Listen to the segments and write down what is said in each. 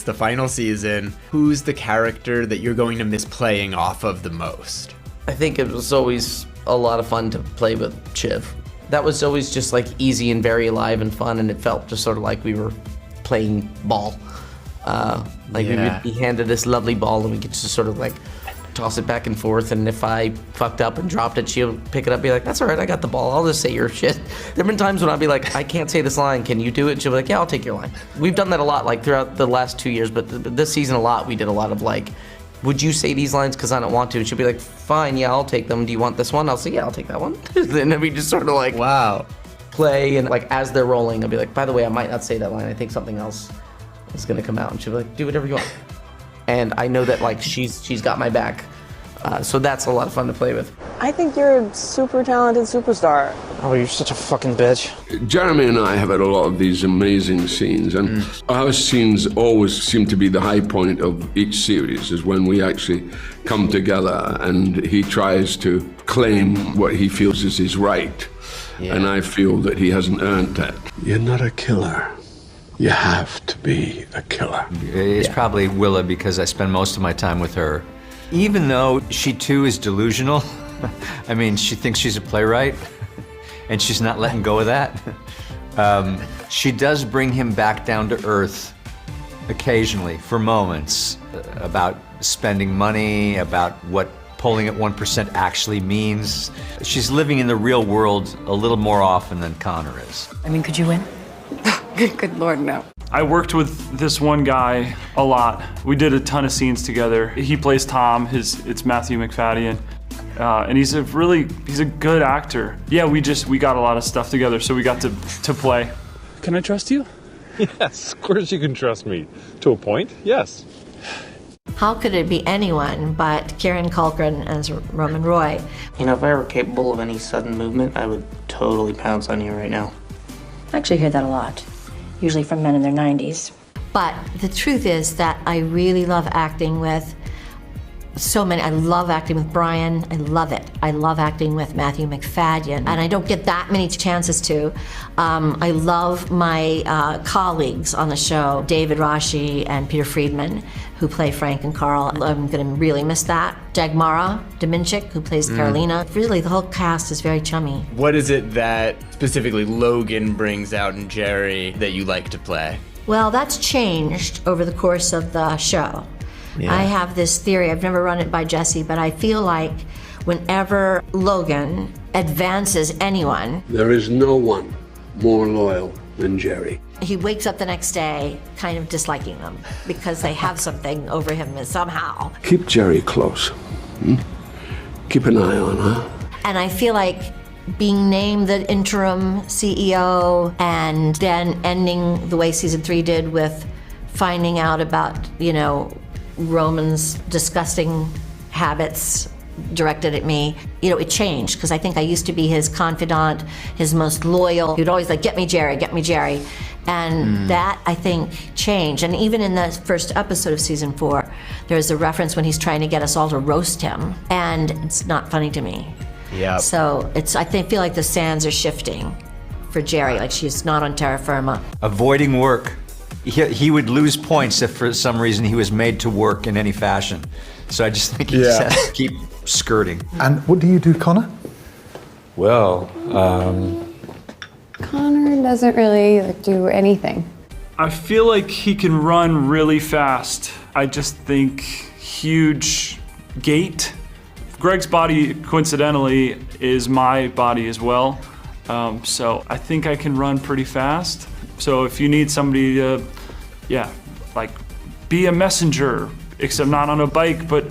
It's the final season. Who's the character that you're going to miss playing off of the most? I think it was always a lot of fun to play with Shiv. That was always just like easy and very alive and fun, and it felt just sort of like we were playing ball. We would be handed this lovely ball and we could just sort of like toss it back and forth, and if I fucked up and dropped it, she'll pick it up and be like, that's all right, I got the ball, I'll just say your shit. There've been times when I'll be like, I can't say this line, can you do it? And she'll be like, yeah, I'll take your line. We've done that a lot, like throughout the last 2 years, but this season a lot, we did a lot of like, would you say these lines because I don't want to? And she'll be like, fine, yeah, I'll take them. Do you want this one? I'll say, yeah, I'll take that one. And then we just sort of like, wow, play, and like as they're rolling, I'll be like, by the way, I might not say that line, I think something else is gonna come out. And she'll be like, do whatever you want. And I know that like she's got my back. So that's a lot of fun to play with. I think you're a super talented superstar. Oh, you're such a fucking bitch. Jeremy and I have had a lot of these amazing scenes, and our scenes always seem to be the high point of each series, is when we actually come together and he tries to claim what he feels is his right. Yeah. And I feel that he hasn't earned that. You're not a killer. You have to be a killer. It's probably Willa because I spend most of my time with her. Even though she too is delusional, I mean, she thinks she's a playwright, and she's not letting go of that. She does bring him back down to earth occasionally, for moments, about spending money, about what polling at 1% actually means. She's living in the real world a little more often than Connor is. I mean, could you win? Good Lord, no. I worked with this one guy a lot. We did a ton of scenes together. He plays Tom, it's Matthew McFadden. And he's a good actor. Yeah, we got a lot of stuff together, so we got to play. Can I trust you? Yes, of course you can trust me. To a point, yes. How could it be anyone but Kieran Culkin as Roman Roy? You know, if I were capable of any sudden movement, I would totally pounce on you right now. I actually hear that a lot, usually from men in their 90s. But the truth is that I really love acting with so many. I love acting with Brian. I love it. I love acting with Matthew McFadden, and I don't get that many chances to. I love my colleagues on the show, David Rashi and Peter Friedman, who play Frank and Carl. I'm gonna really miss that. Dagmara Dominchik, who plays Carolina. Really, the whole cast is very chummy. What is it that specifically Logan brings out in Jerry that you like to play? Well, that's changed over the course of the show. Yeah. I have this theory, I've never run it by Jesse, but I feel like whenever Logan advances anyone, there is no one more loyal than Jerry. He wakes up the next day kind of disliking them because they have something over him somehow. Keep Jerry close. Keep an eye on her. And I feel like being named the interim CEO and then ending the way season 3 did with finding out about, you know, Roman's disgusting habits directed at me, you know, it changed because I think I used to be his confidant, his most loyal. He'd always like, get me Jerry, get me Jerry. And that, I think, changed. And even in the first episode of season 4, there's a reference when he's trying to get us all to roast him. And it's not funny to me. Yeah. So I feel like the sands are shifting for Jerry, like she's not on terra firma. Avoiding work. He would lose points if for some reason he was made to work in any fashion. So I just think he just has to keep skirting. And what do you do, Connor? Well, Connor doesn't really do anything. I feel like he can run really fast. I just think huge gait. Greg's body, coincidentally, is my body as well. So I think I can run pretty fast. So if you need somebody to, like be a messenger, except not on a bike, but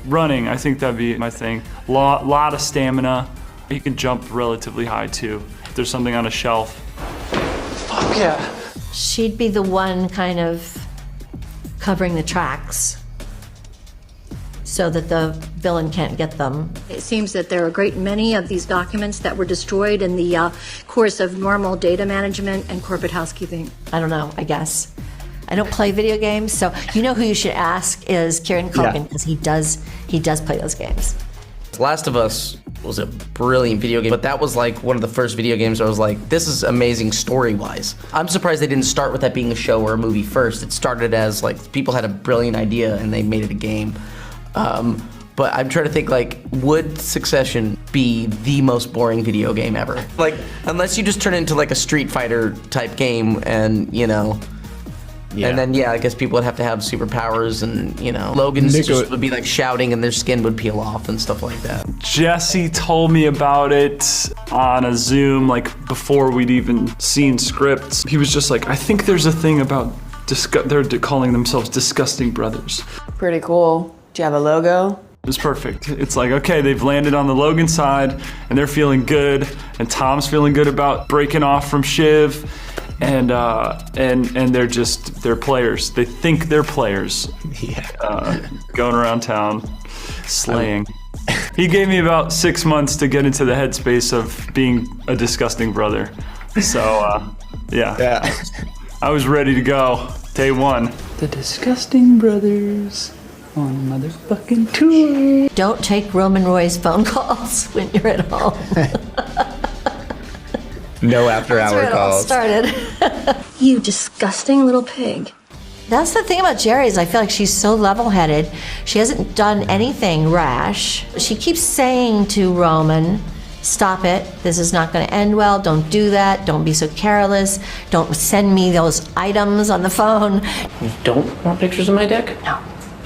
running, I think that'd be my thing. Lot of stamina. He can jump relatively high too. If there's something on a shelf. Fuck yeah. She'd be the one kind of covering the tracks so that the villain can't get them. It seems that there are a great many of these documents that were destroyed in the course of normal data management and corporate housekeeping. I don't know, I guess. I don't play video games, so you know who you should ask is Kieran Culkin, because he does play those games. Last of Us was a brilliant video game, but that was like one of the first video games where I was like, this is amazing story-wise. I'm surprised they didn't start with that being a show or a movie first. It started as like, people had a brilliant idea and they made it a game. But I'm trying to think, like, would Succession be the most boring video game ever? Like, unless you just turn it into like a Street Fighter type game and, you know, and then, I guess people would have to have superpowers and, you know, Logan's just would be like shouting and their skin would peel off and stuff like that. Jesse told me about it on a Zoom, like before we'd even seen scripts. He was just like, I think there's a thing about, they're calling themselves Disgusting Brothers. Pretty cool. Do you have a logo? It was perfect. It's like, okay, they've landed on the Logan side and they're feeling good, and Tom's feeling good about breaking off from Shiv, and they're players. They think they're players. Going around town, slaying. He gave me about 6 months to get into the headspace of being a disgusting brother. So, I was ready to go. Day one. The Disgusting Brothers on a motherfucking tour. Don't take Roman Roy's phone calls when you're at home. No after-hour calls. That's where it all started. You disgusting little pig. That's the thing about Jerry is I feel like she's so level-headed. She hasn't done anything rash. She keeps saying to Roman, stop it. This is not going to end well. Don't do that. Don't be so careless. Don't send me those items on the phone. You don't want pictures of my dick? No.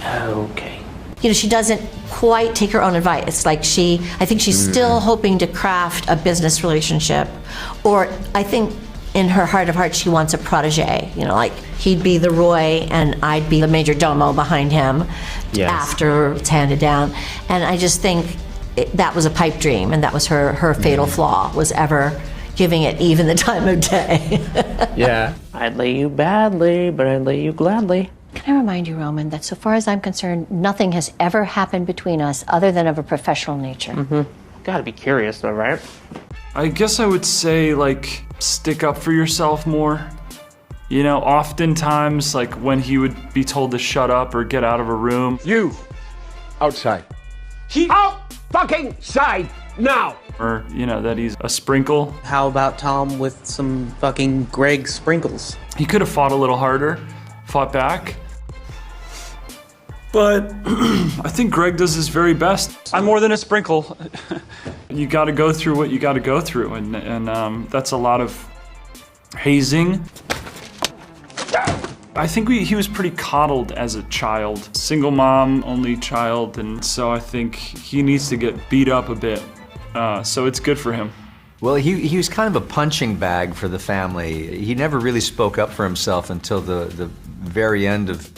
Okay. You know, she doesn't quite take her own advice. It's like I think she's still hoping to craft a business relationship. Or I think in her heart of hearts, she wants a protege. You know, like he'd be the Roy and I'd be the major domo behind him after it's handed down. And I just think that was a pipe dream, and that was her fatal flaw, was ever giving it even the time of day. I'd lay you badly, but I'd lay you gladly. Can I remind you, Roman, that so far as I'm concerned, nothing has ever happened between us other than of a professional nature. Gotta be curious though, right? I guess I would say, like, stick up for yourself more. You know, oftentimes, like, when he would be told to shut up or get out of a room. You, outside. He out fucking side now. Or, you know, that he's a sprinkle. How about Tom with some fucking Greg sprinkles? He could have fought a little harder, fought back. But I think Greg does his very best. I'm more than a sprinkle. You got to go through what you got to go through, and that's a lot of hazing. I think he was pretty coddled as a child. Single mom, only child, and so I think he needs to get beat up a bit. So it's good for him. Well, he was kind of a punching bag for the family. He never really spoke up for himself until the very end of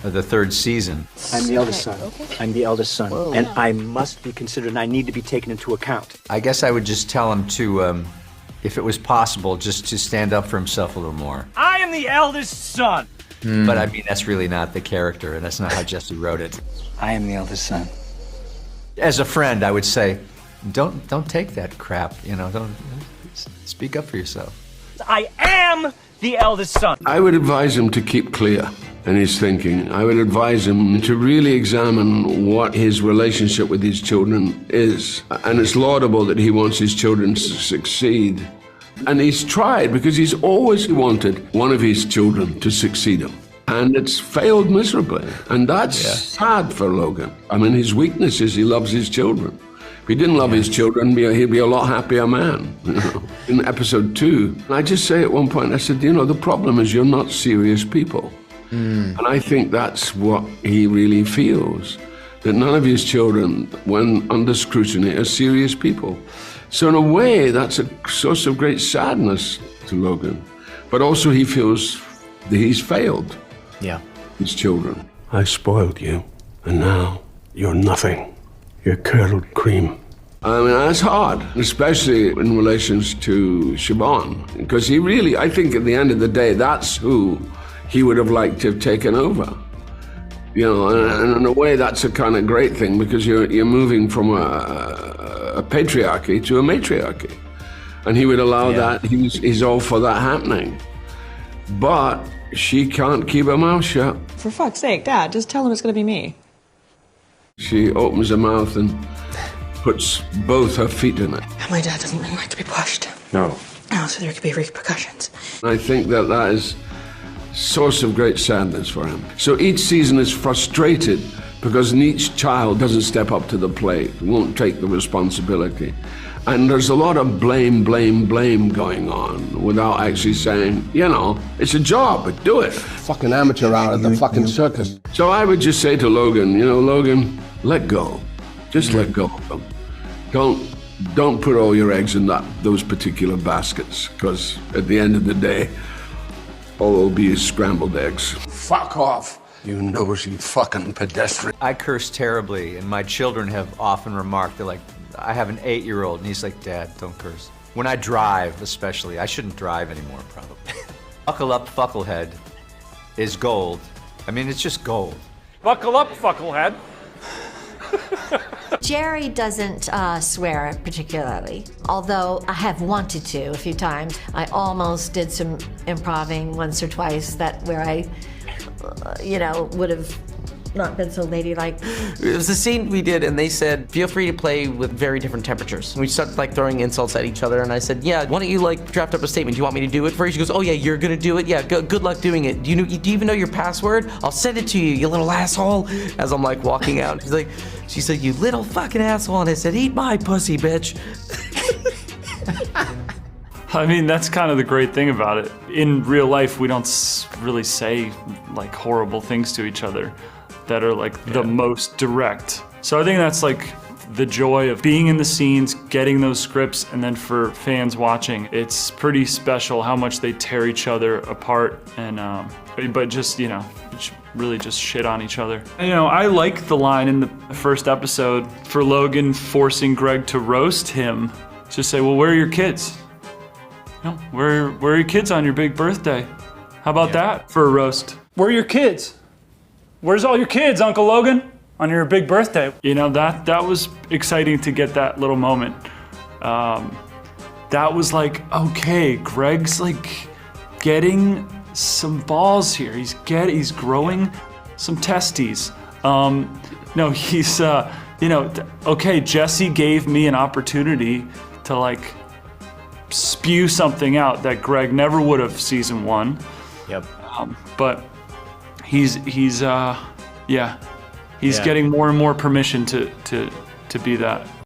the third season. I'm the eldest son. I'm the eldest son. Whoa. And I must be considered, and I need to be taken into account. I guess I would just tell him to, if it was possible, just to stand up for himself a little more. I am the eldest son. But I mean, that's really not the character, and that's not how Jesse wrote it. I am the eldest son. As a friend, I would say, don't take that crap, you know, don't speak up for yourself. I am the eldest son. I would advise him to keep clear in his thinking. I would advise him to really examine what his relationship with his children is. And it's laudable that he wants his children to succeed. And he's tried, because he's always wanted one of his children to succeed him. And it's failed miserably. And that's sad for Logan. I mean, his weakness is he loves his children. If he didn't love his children, he'd be a lot happier man. You know? In episode 2, I just say at one point, I said, you know, the problem is you're not serious people. And I think that's what he really feels, that none of his children, when under scrutiny, are serious people. So in a way, that's a source of great sadness to Logan. But also he feels that he's failed his children. I spoiled you, and now you're nothing. You're curdled cream. I mean, that's hard, especially in relations to Siobhan, because he really, I think at the end of the day, that's who he would have liked to have taken over. You know, and in a way that's a kind of great thing, because you're moving from a patriarchy to a matriarchy. And he would allow that, he's all for that happening. But she can't keep her mouth shut. For fuck's sake, Dad, just tell him it's gonna be me. She opens her mouth and puts both her feet in it. My dad doesn't like to be pushed. No. So there could be repercussions. I think that is source of great sadness for him. So each season is frustrated because each child doesn't step up to the plate, won't take the responsibility. And there's a lot of blame going on without actually saying, you know, it's a job, do it. Fucking amateur hour at the fucking circus. So I would just say to Logan, you know, Logan, let go. Just let go of them. Don't put all your eggs in those particular baskets, because at the end of the day, all it'll be is scrambled eggs. Fuck off, you nosy fucking pedestrian. I curse terribly, and my children have often remarked, they're like, I have an 8-year-old, and he's like, Dad, don't curse. When I drive, especially, I shouldn't drive anymore, probably. Buckle up, fucklehead is gold. I mean, it's just gold. Buckle up, fucklehead. Jerry doesn't swear particularly, although I have wanted to a few times. I almost did some improving once or twice where I, would have not been so ladylike. It was a scene we did, and they said, feel free to play with very different temperatures. And we started throwing insults at each other, and I said, yeah, why don't you draft up a statement? Do you want me to do it for you? She goes, oh yeah, you're gonna do it? Yeah, good luck doing it. Do you even know your password? I'll send it to you, you little asshole. As I'm walking out, she said, you little fucking asshole, and I said, eat my pussy, bitch. I mean, that's kind of the great thing about it. In real life, we don't really say horrible things to each other that are the most direct. So I think that's the joy of being in the scenes, getting those scripts, and then for fans watching, it's pretty special how much they tear each other apart and but just really just shit on each other. I like the line in the first episode for Logan forcing Greg to roast him. Just say, well, where are your kids? Where are your kids on your big birthday? How about that for a roast? Where are your kids? Where's all your kids, Uncle Logan? On your big birthday. That was exciting to get that little moment. That was okay, Greg's getting some balls here. He's growing some testes. No, he's okay, Jesse gave me an opportunity to spew something out that Greg never would have season 1. Yep. But he's getting more and more permission to be that.